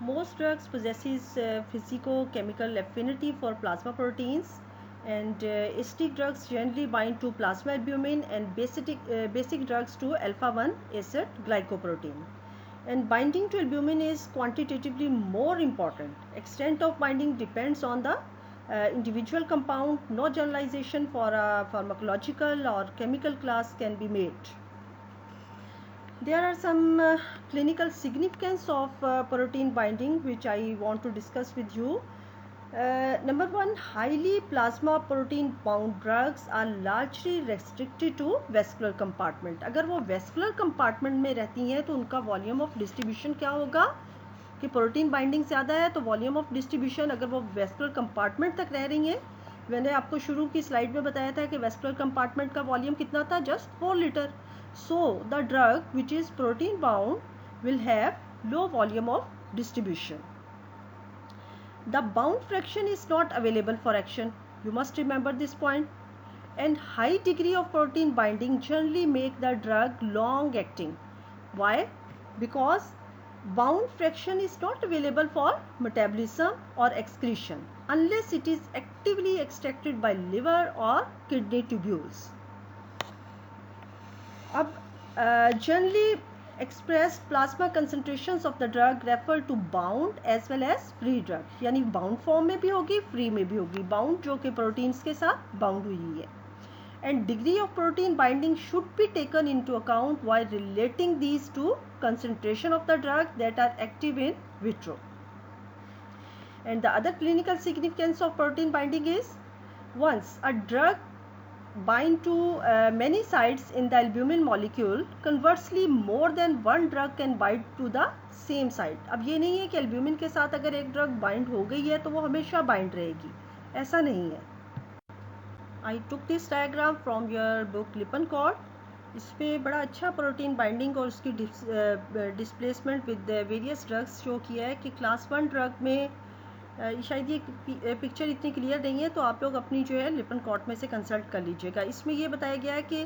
Most drugs possesses physicochemical affinity for plasma proteins, and acidic drugs generally bind to plasma albumin, and basic drugs to alpha-1 acid glycoprotein. And binding to albumin is quantitatively more important. Extent of binding depends on the individual compound. No generalization for a pharmacological or chemical class can be made. There are some clinical significance of protein binding which I want to discuss with you. Number one, highly plasma protein bound drugs are largely restricted to vascular compartment. अगर वो vascular compartment में रहती हैं तो उनका volume of distribution क्या होगा कि प्रोटीन बाइंडिंग ज़्यादा है तो वॉल्यूम ऑफ डिस्ट्रीब्यूशन, अगर वो वेस्कुलर कंपार्टमेंट तक रह रही हैं, मैंने आपको शुरू की स्लाइड में बताया था कि वेस्कुलर कंपार्टमेंट का वॉल्यूम कितना था, just 4 litre. So the drug which is protein bound will have low volume of distribution. The bound fraction is not available for action. You must remember this point. And high degree of protein binding generally make the drug long acting. Why? Because bound fraction is not available for metabolism or excretion unless it is actively extracted by liver or kidney tubules. अब generally expressed plasma concentrations of the drug refer to bound as well as free drug. यानी bound form में भी होगी, free में भी होगी. bound जो कि proteins के साथ bound हुई है. And degree of protein binding should be taken into account while relating these to concentration of the drug that are active in vitro. And the other clinical significance of protein binding is, once a drug bind to many sites in the albumin molecule, conversely more than one drug can bind to the same site. अब ये नहीं है कि albumin के साथ अगर एक drug bind हो गई है तो वो हमेशा bind रहेगी, ऐसा नहीं है. I took this diagram from your book Lippincott. इसमें बड़ा अच्छा प्रोटीन बाइंडिंग और उसकी displacement with various drugs show किया है कि क्लास 1 ड्रग में शायद ये पिक्चर इतनी क्लियर नहीं है तो आप लोग अपनी जो है लिपिनकॉट में से कंसल्ट कर लीजिएगा. इसमें ये बताया गया है कि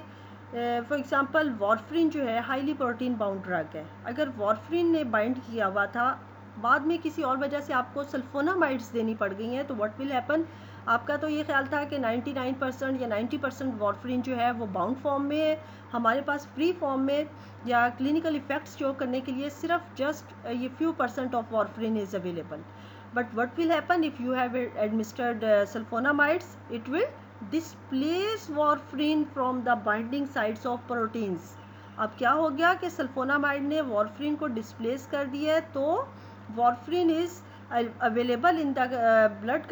फॉर एग्जांपल वॉरफ्रिन जो है हाईली प्रोटीन बाउंड ड्रग है. अगर वॉरफ्रिन ने बाइंड किया हुआ था, बाद में किसी और वजह से आपको सल्फोनामाइड्स देनी पड़ गई हैं, तो व्हाट विल हैपन, आपका तो ये ख्याल था कि 99% या 90% वॉरफ्रिन जो है वो बाउंड फॉर्म में है. हमारे पास फ्री फॉर्म में या क्लिनिकल इफेक्ट्स शो करने के लिए सिर्फ जस्ट ये few % of warfarin is available. But what will happen if you have administered sulfonamides? It will displace warfarin from the binding sites of proteins. अब क्या हो गया कि सल्फोनामाइड ने वॉरफ्रिन को डिस्प्लेस कर दिया है, तो warfarin is available in the blood,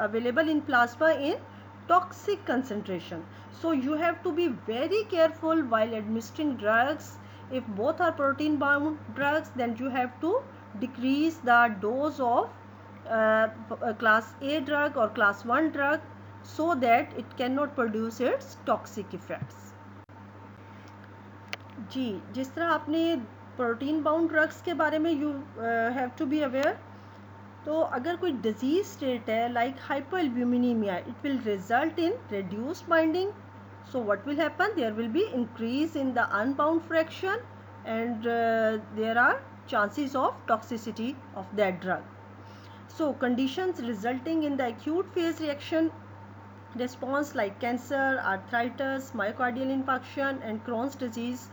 available in plasma in toxic concentration. So you have to be very careful while administering drugs. If both are protein bound drugs, then you have to decrease the dose of class A drug or class 1 drug so that it cannot produce its toxic effects. जी, जिस तरह आपने protein bound drugs के बारे में you have to be aware, तो अगर कोई डिजीज स्टेट है like hypoalbuminemia, it will result in reduced binding. So what will happen? There will be increase in the unbound fraction and there are chances of toxicity of that drug. So conditions resulting in the acute phase reaction response like cancer, arthritis, myocardial infarction and Crohn's disease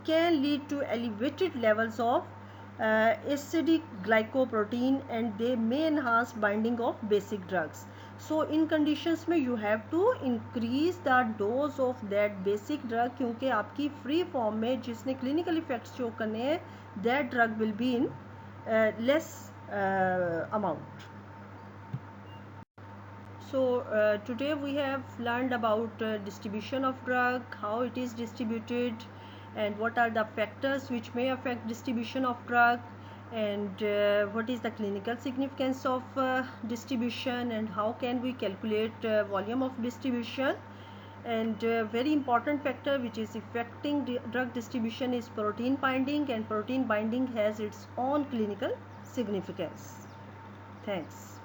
can lead to elevated levels of acidic glycoprotein and they may enhance binding of basic drugs. So in conditions में you have to increase the dose of that basic drug, क्योंकि आपकी free form में जिसने clinical effects show करने हैं, that drug will be in less amount. So today we have learned about distribution of drug, how it is distributed, and what are the factors which may affect distribution of drug, and what is the clinical significance of distribution, and how can we calculate volume of distribution. And very important factor which is affecting drug distribution is protein binding, and protein binding has its own clinical significance. Thanks.